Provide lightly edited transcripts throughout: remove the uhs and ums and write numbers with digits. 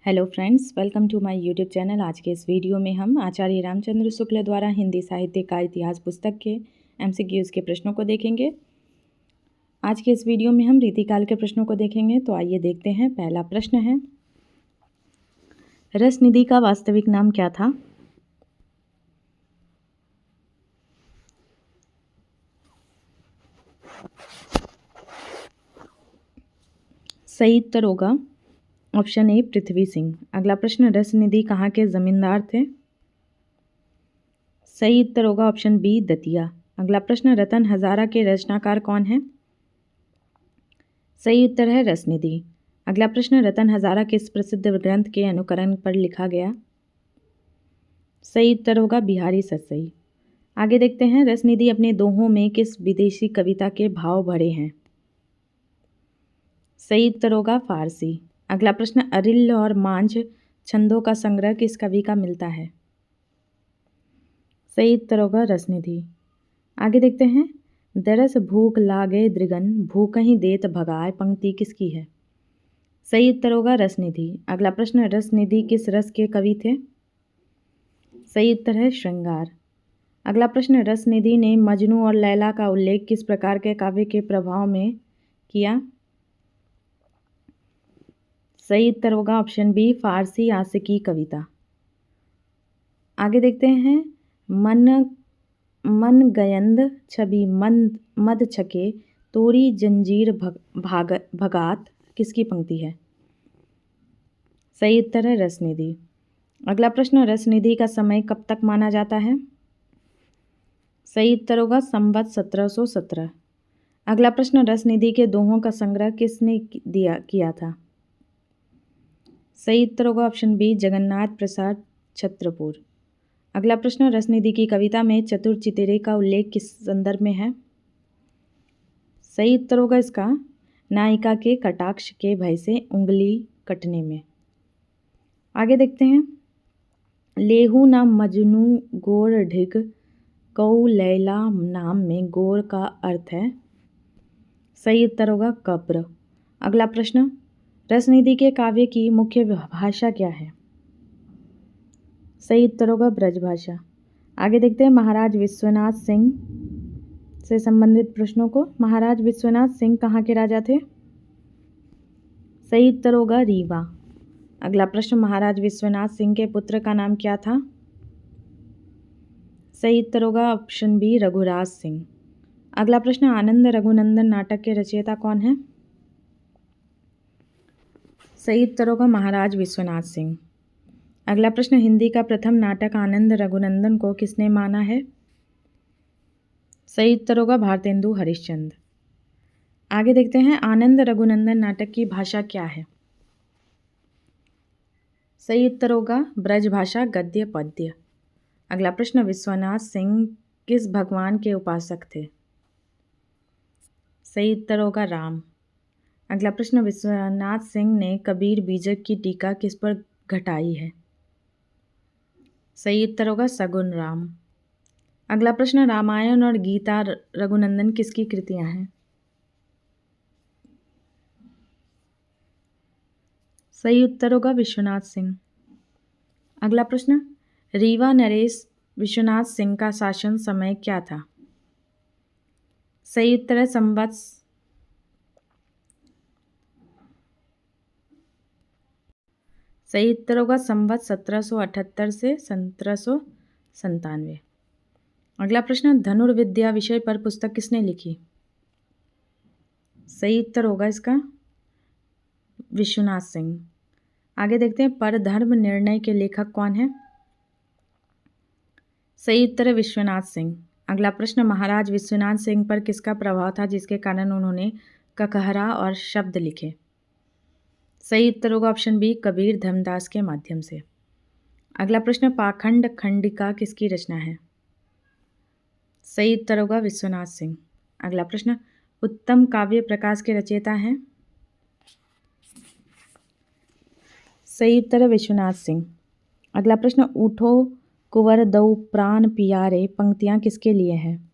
Hello friends, welcome to my YouTube channel. आज के इस वीडियो में हम आचार्य रामचंद्र शुक्ल द्वारा हिंदी साहित्य का इतिहास पुस्तक के एमसीक्यूज़ के प्रश्नों को देखेंगे। आज के इस वीडियो में हम रीतिकाल के प्रश्नों को देखेंगे। तो आइए देखते हैं। पहला प्रश्न है, रसनिधि का वास्तविक नाम क्या था? सही उत्तर होगा ऑप्शन ए पृथ्वी सिंह। अगला प्रश्न, रसनिधि कहाँ के जमींदार थे? सही उत्तर होगा ऑप्शन बी दतिया। अगला प्रश्न, रतन हजारा के रचनाकार कौन है? सही उत्तर है रसनिधि। अगला प्रश्न, रतन हजारा किस प्रसिद्ध ग्रंथ के अनुकरण पर लिखा गया? सही उत्तर होगा बिहारी सतसई। आगे देखते हैं, रसनिधि अपने दोहों में किस विदेशी कविता के भाव भरे हैं? सही उत्तर होगा फारसी। अगला प्रश्न, अरिल और मांझ छंदों का संग्रह किस कवि का मिलता है? सही उत्तर होगा रसनिधि। आगे देखते हैं, दरस भूख लागे दृगन भूखहि देत भगाए पंक्ति किसकी है? सही उत्तर होगा रसनिधि। अगला प्रश्न, रसनिधि किस रस के कवि थे? सही उत्तर है श्रृंगार। अगला प्रश्न, रसनिधि ने मजनू और लैला का उल्लेख किस प्रकार के काव्य के प्रभाव में किया? सही उत्तर होगा ऑप्शन बी फारसी आशिकी कविता। आगे देखते हैं, मन गयंद छवि मद छके तोरी जंजीर भगात किसकी पंक्ति है? सही उत्तर है रसनिधि। अगला प्रश्न, रसनिधि का समय कब तक माना जाता है? सही उत्तर होगा संवत 1717। अगला प्रश्न, रसनिधि के दोहों का संग्रह किसने किया था? सही उत्तर होगा ऑप्शन बी जगन्नाथ प्रसाद छत्रपुर। अगला प्रश्न, रसनिधि की कविता में चतुर चितेरे का उल्लेख किस संदर्भ में है? सही उत्तर होगा इसका नायिका के कटाक्ष के भय से उंगली कटने में। आगे देखते हैं, लेहू ना मजनू गोर ढिग कौ लैला नाम में गोर का अर्थ है? सही उत्तर होगा कब्र। अगला प्रश्न, रसनिधि के काव्य की मुख्य भाषा क्या है? सही उत्तर होगा ब्रजभाषा। आगे देखते हैं, महाराज विश्वनाथ सिंह से संबंधित प्रश्नों को। महाराज विश्वनाथ सिंह कहाँ के राजा थे? सही उत्तर होगा रीवा। अगला प्रश्न, महाराज विश्वनाथ सिंह के पुत्र का नाम क्या था? सही उत्तर होगा ऑप्शन बी रघुराज सिंह। अगला प्रश्न, आनंद रघुनंदन नाटक के रचयिता कौन है? सही उत्तर होगा महाराज विश्वनाथ सिंह। अगला प्रश्न, हिंदी का प्रथम नाटक आनंद रघुनंदन को किसने माना है? सही उत्तर होगा भारतेंदु हरिश्चंद्र। आगे देखते हैं, आनंद रघुनंदन नाटक की भाषा क्या है? सही उत्तर होगा ब्रजभाषा गद्य पद्य। अगला प्रश्न, विश्वनाथ सिंह किस भगवान के उपासक थे? सही उत्तर होगा राम। अगला प्रश्न, विश्वनाथ सिंह ने कबीर बीजक की टीका किस पर घटाई है? सही उत्तर होगा सगुन राम। अगला प्रश्न, रामायण और गीता रघुनंदन किसकी कृतियां हैं? सही उत्तर होगा विश्वनाथ सिंह। अगला प्रश्न, रीवा नरेश विश्वनाथ सिंह का शासन समय क्या था? सही उत्तर है संवत। सही उत्तर होगा संवत 1778 से 1797। अगला प्रश्न, धनुर्विद्या विषय पर पुस्तक किसने लिखी? सही उत्तर होगा इसका विश्वनाथ सिंह। आगे देखते हैं, परधर्म निर्णय के लेखक कौन है? सही उत्तर है विश्वनाथ सिंह। अगला प्रश्न, महाराज विश्वनाथ सिंह पर किसका प्रभाव था जिसके कारण उन्होंने ककहरा और शब्द लिखे? सही उत्तर होगा ऑप्शन बी कबीर धर्मदास के माध्यम से। अगला प्रश्न, पाखंड खंडिका किसकी रचना है? सही उत्तर होगा विश्वनाथ सिंह। अगला प्रश्न, उत्तम काव्य प्रकाश के रचयिता हैं? सही उत्तर है विश्वनाथ सिंह। अगला प्रश्न, उठो कुंवर दऊ प्राण पियारे पंक्तियां किसके लिए हैं?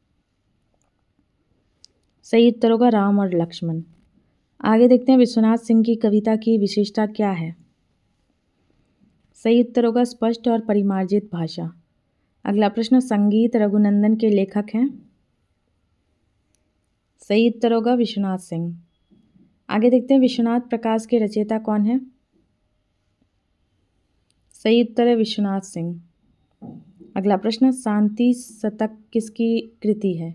सही उत्तर होगा राम और लक्ष्मण। आगे देखते हैं, विश्वनाथ सिंह की कविता की विशेषता क्या है? सही उत्तर होगा स्पष्ट और परिमार्जित भाषा। अगला प्रश्न, संगीत रघुनंदन के लेखक हैं? सही उत्तर होगा विश्वनाथ सिंह। आगे देखते हैं, विश्वनाथ प्रकाश के रचयिता कौन है? सही उत्तर है विश्वनाथ सिंह। अगला प्रश्न, शांति शतक किसकी कृति है?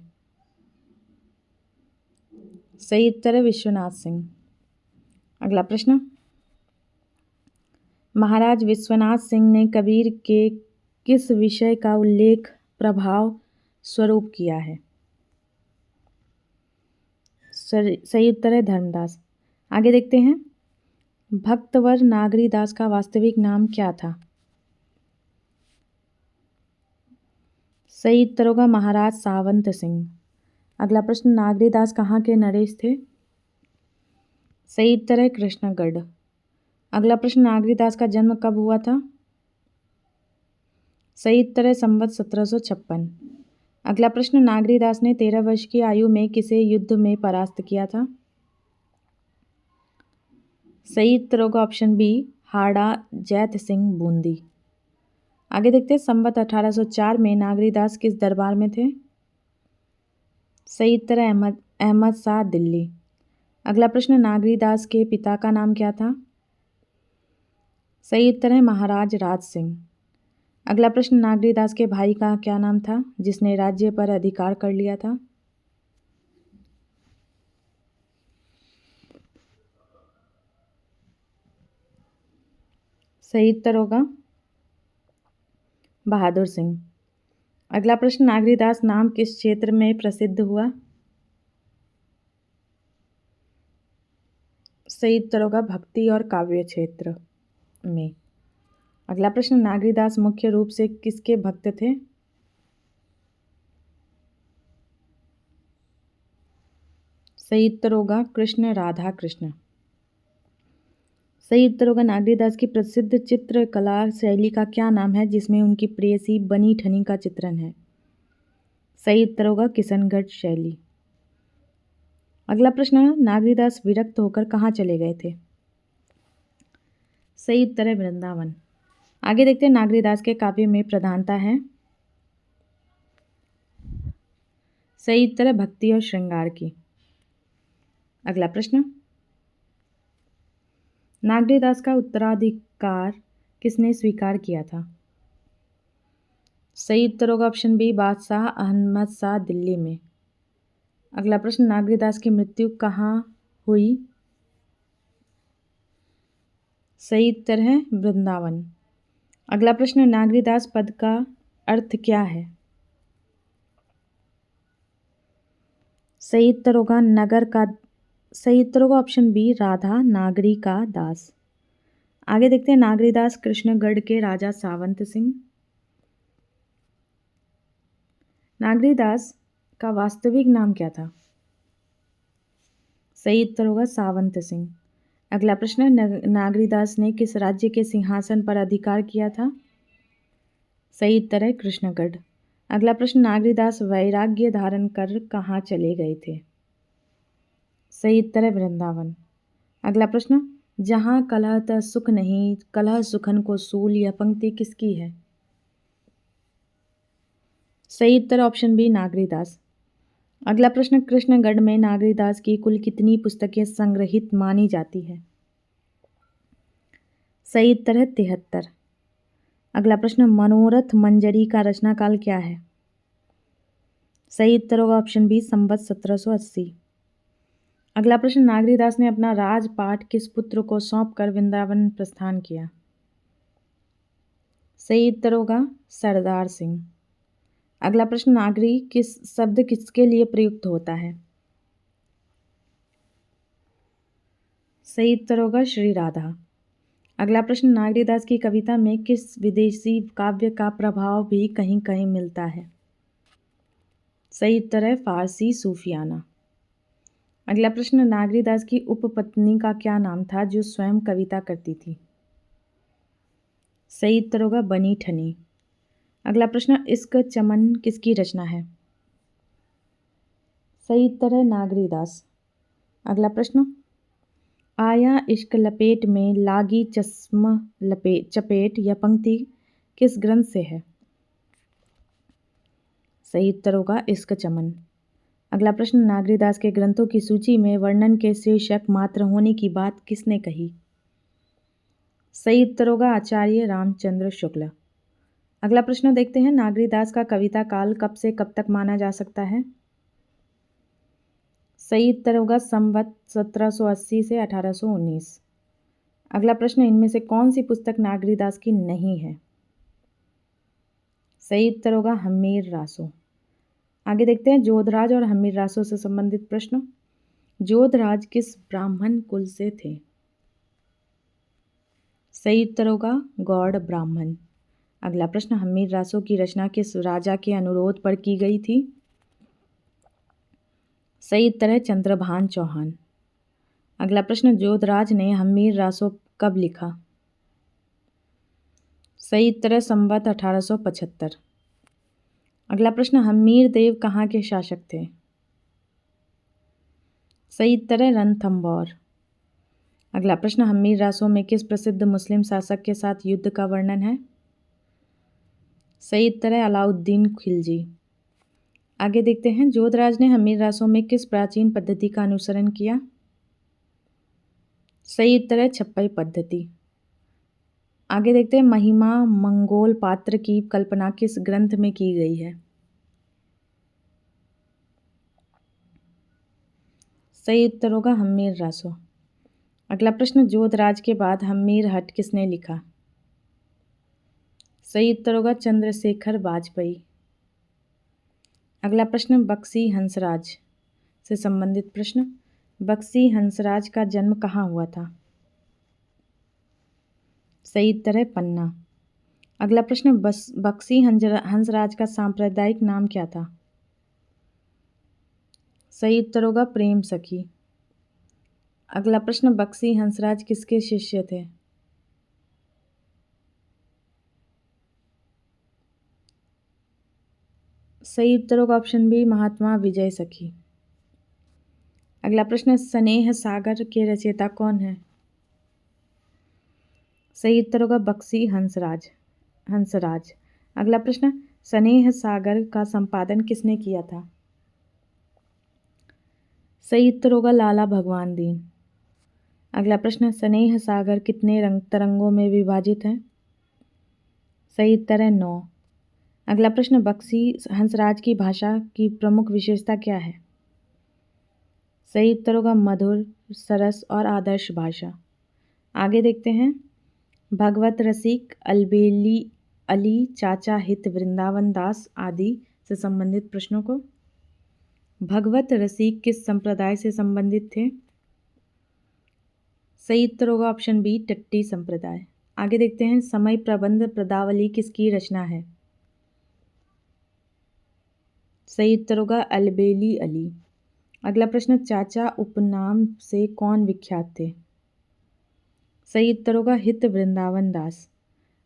सही उत्तर है विश्वनाथ सिंह। अगला प्रश्न, महाराज विश्वनाथ सिंह ने कबीर के किस विषय का उल्लेख प्रभाव स्वरूप किया है? सही उत्तर है धर्मदास। आगे देखते हैं, भक्तवर नागरीदास का वास्तविक नाम क्या था? सही उत्तर होगा महाराज सावंत सिंह। अगला प्रश्न, नागरीदास कहाँ के नरेश थे? सही उत्तर है कृष्णगढ़। अगला प्रश्न, नागरीदास का जन्म कब हुआ था? सही उत्तर है संवत 1756। अगला प्रश्न, नागरीदास ने 13 वर्ष की आयु में किसे युद्ध में परास्त किया था? सही उत्तर होगा ऑप्शन बी, हाड़ा जैत सिंह बूंदी। आगे देखते हैं, संवत 1804 में नागरीदास किस दरबार में थे? सही उत्तर है अहमद शाह दिल्ली। अगला प्रश्न, नागरीदास के पिता का नाम क्या था? सही उत्तर है महाराज राज सिंह। अगला प्रश्न, नागरीदास के भाई का क्या नाम था जिसने राज्य पर अधिकार कर लिया था? सही उत्तर होगा बहादुर सिंह। अगला प्रश्न, नागरीदास नाम किस क्षेत्र में प्रसिद्ध हुआ? सही उत्तर होगा भक्ति और काव्य क्षेत्र में। अगला प्रश्न, नागरीदास मुख्य रूप से किसके भक्त थे? सही उत्तर होगा कृष्ण राधा कृष्ण। सही उत्तर होगा नागरीदास की प्रसिद्ध चित्रकला शैली का क्या नाम है जिसमें उनकी प्रेयसी बनी ठनी का चित्रण है? सही उत्तर होगा किशनगढ़ शैली। अगला प्रश्न, नागरीदास विरक्त होकर कहाँ चले गए थे? सही उत्तर है वृंदावन। आगे देखते हैं, नागरीदास के काव्य में प्रधानता है? सही उत्तर है भक्ति और श्रृंगार की। अगला प्रश्न, नागरीदास का उत्तराधिकार किसने स्वीकार किया था? सही उत्तर होगा ऑप्शन बी, बादशाह अहमद शाह दिल्ली में। अगला प्रश्न, नागरीदास की मृत्यु कहाँ हुई? सही उत्तर है वृंदावन। अगला प्रश्न, नागरीदास पद का अर्थ क्या है? सही उत्तर होगा नगर का। सही उत्तर होगा ऑप्शन बी, राधा नागरी का दास। आगे देखते हैं, नागरीदास कृष्णगढ़ के राजा सावंत सिंह। नागरीदास का वास्तविक नाम क्या था? सही उत्तर होगा सावंत सिंह। अगला प्रश्न, नागरीदास ने किस राज्य के सिंहासन पर अधिकार किया था? सही उत्तर है कृष्णगढ़। अगला प्रश्न, नागरीदास वैराग्य धारण कर कहाँ चले गए थे? सही उत्तर है वृंदावन। अगला प्रश्न, जहाँ कलह त सुख नहीं, कलह सुखन को सूल, यह पंक्ति किसकी है? सही उत्तर ऑप्शन बी, नागरीदास। अगला प्रश्न, कृष्णगढ़ में नागरीदास की कुल कितनी पुस्तकें संग्रहित मानी जाती है? सही उत्तर है 73। अगला प्रश्न, मनोरथ मंजरी का रचनाकाल क्या है? सही उत्तर होगा ऑप्शन बी, संवत 1780। अगला प्रश्न, नागरीदास ने अपना राजपाट किस पुत्र को सौंप कर वृंदावन प्रस्थान किया? सही उत्तर होगा सरदार सिंह। अगला प्रश्न, नागरी किस शब्द किसके लिए प्रयुक्त होता है? सही उत्तर होगा श्री राधा। अगला प्रश्न, नागरीदास की कविता में किस विदेशी काव्य का प्रभाव भी कहीं कहीं मिलता है? सही उत्तर है फारसी सूफियाना। अगला प्रश्न, नागरीदास की उपपत्नी का क्या नाम था जो स्वयं कविता करती थी? सही उत्तर होगा बनी ठनी। अगला प्रश्न, इश्क चमन किसकी रचना है? सही उत्तर है नागरीदास। अगला प्रश्न, आया इश्क लपेट में लागी चश्म चपेट यह पंक्ति किस ग्रंथ से है? सही उत्तर होगा इश्क चमन। अगला प्रश्न, नागरीदास के ग्रंथों की सूची में वर्णन के शीर्षक मात्र होने की बात किसने कही? सही उत्तर होगा आचार्य रामचंद्र शुक्ल। अगला प्रश्न देखते हैं, नागरीदास का कविता काल कब से कब तक माना जा सकता है? सही उत्तर होगा संवत 1780 से 1819। अगला प्रश्न, इनमें से कौन सी पुस्तक नागरीदास की नहीं है? सही उत्तर होगा हम्मीर रासो। आगे देखते हैं, जोधराज और हम्मीर रासो से संबंधित प्रश्न। जोधराज किस ब्राह्मण कुल से थे? सही उत्तर होगा गौड़ ब्राह्मण। अगला प्रश्न, हम्मीर रासो की रचना किस राजा के अनुरोध पर की गई थी? सही उत्तर है चंद्रभान चौहान। अगला प्रश्न, जोधराज ने हम्मीर रासो कब लिखा? सही उत्तर है संवत 1875। अगला प्रश्न, हम्मीर देव कहाँ के शासक थे? सही उत्तर है रणथंभौर। अगला प्रश्न, हम्मीर रासो में किस प्रसिद्ध मुस्लिम शासक के साथ युद्ध का वर्णन है? सही उत्तर है अलाउद्दीन खिलजी। आगे देखते हैं, जोधराज ने हम्मीर रासो में किस प्राचीन पद्धति का अनुसरण किया? सही उत्तर है छप्पई पद्धति। आगे देखते हैं, महिमा मंगोल पात्र की कल्पना किस ग्रंथ में की गई है? सही उत्तर होगा हम्मीर रासो। अगला प्रश्न, जोधराज के बाद हम्मीर हट किसने लिखा? सही उत्तर होगा चंद्रशेखर वाजपेयी। अगला प्रश्न, बक्सी हंसराज से संबंधित प्रश्न। बक्सी हंसराज का जन्म कहाँ हुआ था? सही उत्तर है पन्ना। अगला प्रश्न, बक्सी हंसराज का सांप्रदायिक नाम क्या था? सही उत्तर होगा प्रेम सखी। अगला प्रश्न, बक्सी हंसराज किसके शिष्य थे? सही उत्तर होगा ऑप्शन बी महात्मा विजय सखी। अगला प्रश्न, स्नेह सागर के रचयिता कौन है? सही उत्तर होगा बक्सी हंसराज। अगला प्रश्न, स्नेह सागर का संपादन किसने किया था? सही उत्तर होगा लाला भगवान दीन। अगला प्रश्न, स्नेह सागर कितने तरंगों में विभाजित है? सही उत्तर है 9। अगला प्रश्न, बक्सी हंसराज की भाषा की प्रमुख विशेषता क्या है? सही उत्तर होगा मधुर, सरस और आदर्श भाषा। आगे देखते हैं, भगवत रसिक, अलबेली अली, चाचा हित, वृंदावन दास आदि से संबंधित प्रश्नों को। भगवत रसिक किस संप्रदाय से संबंधित थे? सही उत्तर होगा ऑप्शन बी टट्टी संप्रदाय। आगे देखते हैं, समय प्रबंध पदावली किसकी रचना है? सही उत्तर होगा अलबेली अली। अगला प्रश्न, चाचा उपनाम से कौन विख्यात थे? सही उत्तर होगा हित वृंदावन दास।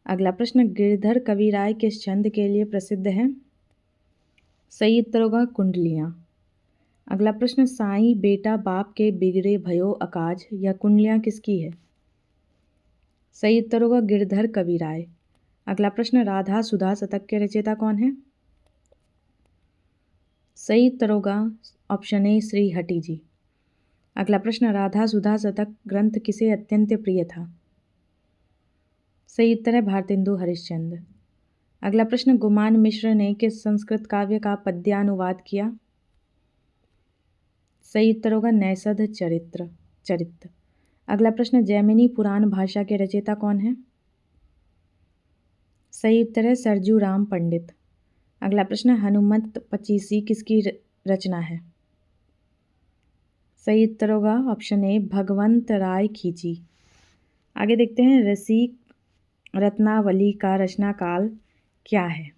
अगला प्रश्न, गिरधर कविराय किस छंद के लिए प्रसिद्ध है? सही उत्तर होगा कुंडलियाँ। अगला प्रश्न, साईं बेटा बाप के बिगड़े भयो अकाज यह कुंडलियाँ किसकी है? सही उत्तर होगा गिरधर कविराय। अगला प्रश्न, राधा सुधा शतक के रचयिता कौन है? सही उत्तर होगा ऑप्शन ए श्री हटि जी। अगला प्रश्न, राधा सुधा शतक ग्रंथ किसे अत्यंत प्रिय था? सही उत्तर है भारतेंदु हरिश्चंद्र। अगला प्रश्न, गुमान मिश्र ने किस संस्कृत काव्य का पद्यानुवाद किया? सही उत्तर होगा नैषध चरित्र। अगला प्रश्न, जैमिनी पुराण भाषा के रचयिता कौन है? सही उत्तर है सरजू राम पंडित। अगला प्रश्न, हनुमत पचीसी किसकी रचना है? सही उत्तर होगा ऑप्शन ए भगवंत राय खींची। आगे देखते हैं, रसिक रत्नावली का रचना काल क्या है?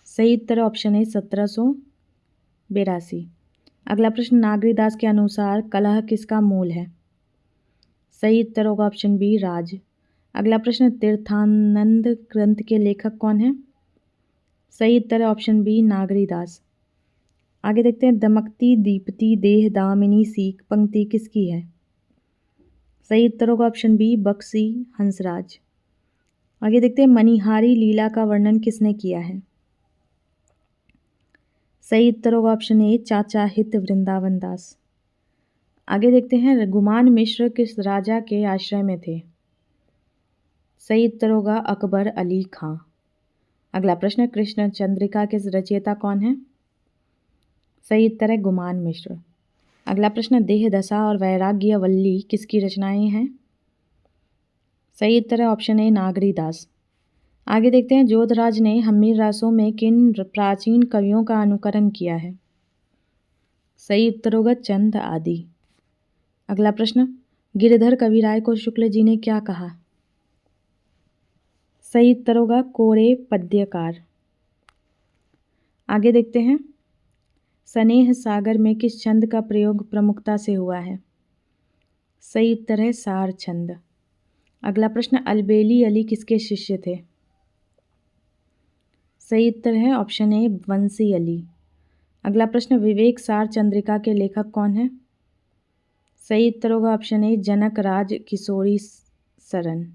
सही उत्तर ऑप्शन है 1782। अगला प्रश्न, नागरीदास के अनुसार कलह किसका मूल है? सही उत्तर होगा ऑप्शन बी राज। अगला प्रश्न, तीर्थानंद ग्रंथ के लेखक कौन है? सही उत्तर है ऑप्शन बी नागरीदास। आगे देखते हैं दमकती दीप्ति देह दामिनी सीख पंक्ति किसकी है? सही उत्तर होगा ऑप्शन बी बक्सी हंसराज। आगे देखते हैं मणिहारी लीला का वर्णन किसने किया है? सही उत्तर होगा ऑप्शन ए चाचा हित वृंदावन दास। आगे देखते हैं गुमान मिश्र किस राजा के आश्रय में थे? सही उत्तर होगा अकबर अली खां। अगला प्रश्न कृष्ण चंद्रिका के रचयिता कौन है? सही उत्तर है गुमान मिश्र। अगला प्रश्न देह दशा और वैराग्य वल्ली किसकी रचनाएं हैं? सही उत्तर है ऑप्शन ए नागरीदास। आगे देखते हैं जोधराज ने हम्मीर रासों में किन प्राचीन कवियों का अनुकरण किया है? सही उत्तर होगा चंद आदि। अगला प्रश्न गिरधर कविराय को शुक्ल जी ने क्या कहा? सही उत्तर होगा कोरे पद्यकार। आगे देखते हैं स्नेह सागर में किस छंद का प्रयोग प्रमुखता से हुआ है? सही उत्तर है सार छंद। अगला प्रश्न अलबेली अली किसके शिष्य थे? सही उत्तर है ऑप्शन ए बंसी अली। अगला प्रश्न विवेक सार चंद्रिका के लेखक कौन है? सही उत्तर होगा ऑप्शन ए जनक राज किशोरी सरन।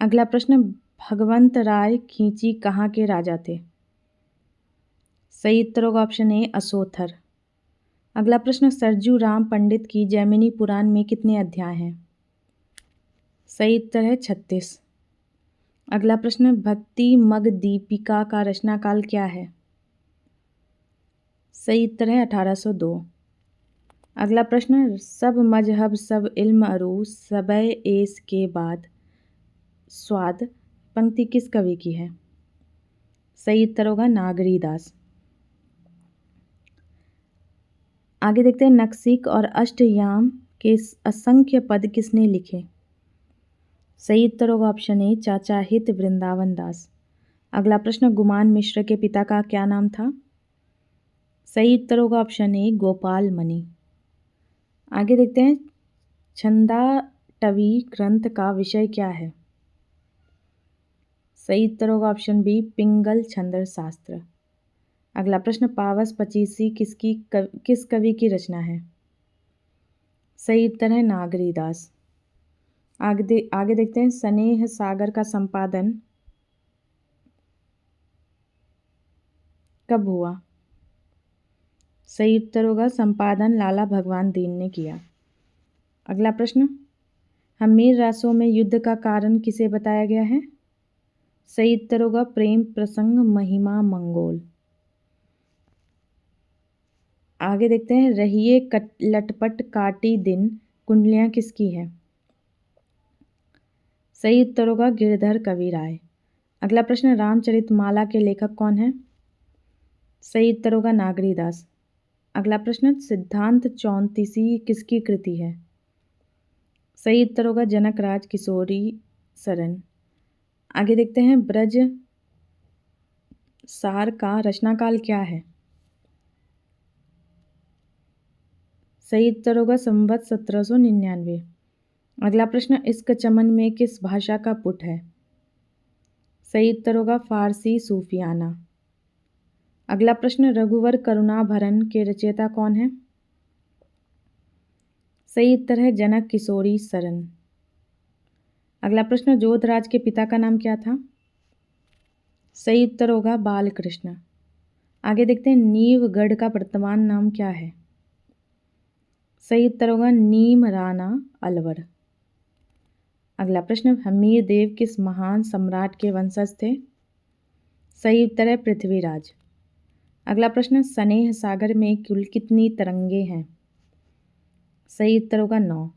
अगला प्रश्न भगवंत राय खींची कहाँ के राजा थे? सही उत्तर होगा ऑप्शन ए असोथर। अगला प्रश्न सरजू राम पंडित की जैमिनी पुराण में कितने अध्याय हैं? सही उत्तर है 36। अगला प्रश्न भक्ति मग दीपिका का रचनाकाल क्या है? सही उत्तर है 1802। अगला प्रश्न सब मजहब सब इल्म अरू सबे एस के बाद स्वाद पंक्ति किस कवि की है? सही उत्तर होगा नागरीदास। आगे देखते हैं नक्सिक और अष्टयाम के असंख्य पद किसने लिखे? सही उत्तर होगा ऑप्शन ए चाचा हित वृंदावन दास। अगला प्रश्न गुमान मिश्र के पिता का क्या नाम था? सही उत्तर होगा ऑप्शन ए गोपाल मणि। आगे देखते हैं छंदाटवी ग्रंथ का विषय क्या है? सही उत्तर होगा ऑप्शन बी पिंगल छंद शास्त्र। अगला प्रश्न पावस पचीसी किस कवि की रचना है? सही उत्तर है नागरीदास। आगे देखते हैं स्नेह सागर का संपादन कब हुआ? सही उत्तर होगा संपादन लाला भगवान दीन ने किया। अगला प्रश्न हम्मीर रासों में युद्ध का कारण किसे बताया गया है? सही उत्तर होगा प्रेम प्रसंग महिमा मंगोल। आगे देखते हैं रहिए लटपट काटी दिन कुंडलियां किसकी है? सही उत्तर होगा गिरधर कविराय। अगला प्रश्न रामचरितमाला के लेखक कौन है? सही उत्तर होगा नागरीदास। अगला प्रश्न सिद्धांत 34 किसकी कृति है? सही उत्तर होगा जनक राज किशोरी सरन। आगे देखते हैं ब्रज सार का रचनाकाल क्या है? सही उत्तर होगा संवत 1799। अगला प्रश्न इश्क चमन में किस भाषा का पुट है? सही उत्तर होगा फारसी सूफियाना। अगला प्रश्न रघुवर करुणाभरण के रचयिता कौन है? सही उत्तर है जनक किशोरी सरन। अगला प्रश्न जोधराज के पिता का नाम क्या था? सही उत्तर होगा बालकृष्ण। आगे देखते हैं नीवगढ़ का वर्तमान नाम क्या है? सही उत्तर होगा नीम राना अलवर। अगला प्रश्न हमीर देव किस महान सम्राट के वंशज थे? सही उत्तर है पृथ्वीराज। अगला प्रश्न स्नेह सागर में कुल कितनी तरंगे हैं? सही उत्तर होगा 9।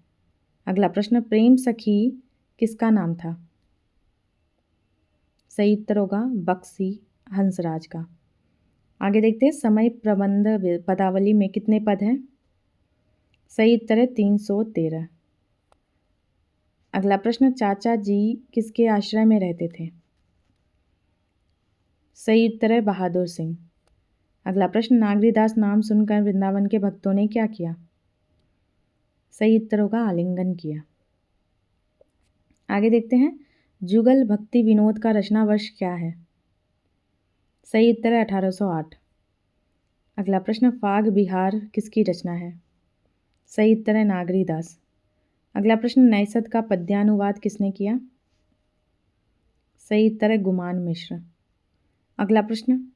अगला प्रश्न प्रेम सखी किसका नाम था? सही उत्तर होगा बक्सी हंसराज का। आगे देखते हैं समय प्रबंध पदावली में कितने पद हैं? सही उत्तर है 313। अगला प्रश्न चाचा जी किसके आश्रय में रहते थे? सही उत्तर है बहादुर सिंह। अगला प्रश्न नागरीदास नाम सुनकर वृंदावन के भक्तों ने क्या किया? सही उत्तर होगा आलिंगन किया। आगे देखते हैं जुगल भक्ति विनोद का रचना वर्ष क्या है? सही उत्तर है 1808। अगला प्रश्न, फाग बिहार किसकी रचना है? सही उत्तर है नागरीदास। अगला प्रश्न, नैषध का पद्यानुवाद किसने किया? सही उत्तर है गुमान मिश्र। अगला प्रश्न,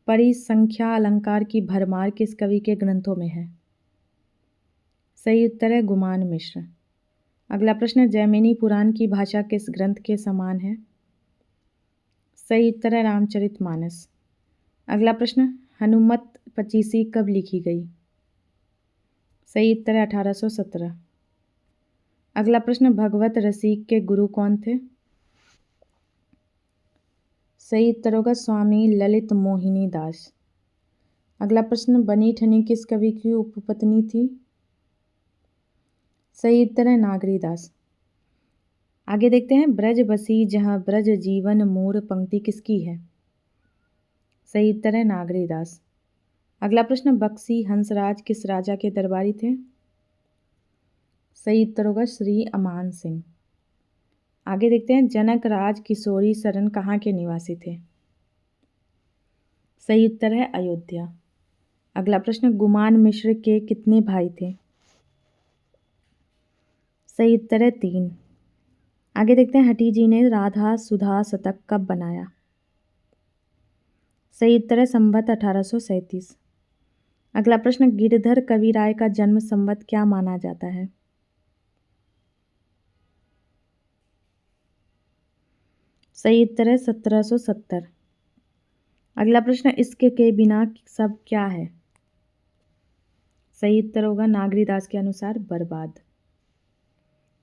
परिसंख्या अलंकार की भरमार किस कवि के ग्रंथों में है? सही उत्तर है गुमान मिश्र। अगला प्रश्न, जैमिनी पुराण की भाषा किस ग्रंथ के समान है? सही उत्तर है रामचरितमानस। अगला प्रश्न, हनुमत पचीसी कब लिखी गई? सही उत्तर है 1817। अगला प्रश्न, भगवत रसिक के गुरु कौन थे? सही उत्तर होगा स्वामी ललित मोहिनी दास। अगला प्रश्न, बनी ठनी किस कवि की उपपत्नी थी? सही उत्तर है नागरीदास। आगे देखते हैं, ब्रज बसी जहाँ ब्रज जीवन मोर पंक्ति किसकी है? सही उत्तर है नागरीदास। अगला प्रश्न, बक्सी हंसराज किस राजा के दरबारी थे? सही उत्तर होगा श्री अमान सिंह। आगे देखते हैं, जनक राज किशोरी सरन कहाँ के निवासी थे? सही उत्तर है अयोध्या। अगला प्रश्न, गुमान मिश्र के कितने भाई थे? सही उत्तर है 3। आगे देखते हैं, हठी जी ने राधा सुधा शतक कब बनाया? सही उत्तर है संवत 1837। अगला प्रश्न, गिरधर कविराय का जन्म संवत क्या माना जाता है? सही उत्तर है 1770। अगला प्रश्न, इसके के बिना सब क्या है? सही उत्तर होगा नागरीदास के अनुसार बर्बाद।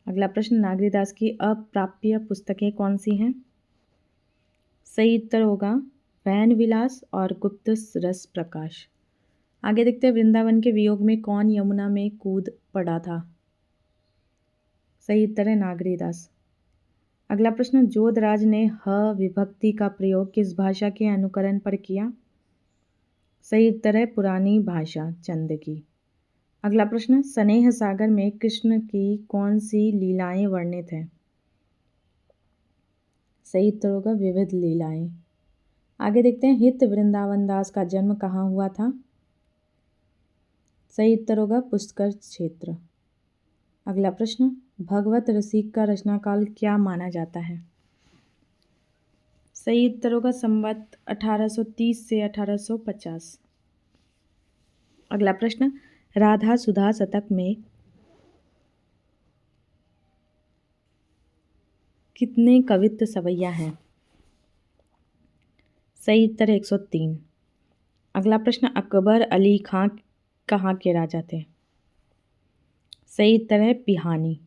अगला प्रश्न, नागरीदास की अप्राप्य पुस्तकें कौन सी हैं? सही उत्तर होगा वैन विलास और गुप्त रस प्रकाश। आगे देखते हैं, वृंदावन के वियोग में कौन यमुना में कूद पड़ा था? सही उत्तर है नागरीदास। अगला प्रश्न, जोधराज ने ह विभक्ति का प्रयोग किस भाषा के अनुकरण पर किया? सही उत्तर है पुरानी भाषा चंद की। अगला प्रश्न, स्नेह सागर में कृष्ण की कौन सी लीलाएं वर्णित हैं? सही उत्तर होगा विविध लीलाएं। आगे देखते हैं, हित वृंदावन दास का जन्म कहाँ हुआ था? सही उत्तर होगा पुष्कर क्षेत्र। अगला प्रश्न, भगवत रसिक का रचना काल क्या माना जाता है? सही उत्तर होगा संवत 1830 से 1850। अगला प्रश्न, राधा सुधा शतक में कितने कवित्व सवैया हैं? सही उत्तर है 103। अगला प्रश्न, अकबर अली खां कहाँ के राजा थे? सही उत्तर है पिहानी।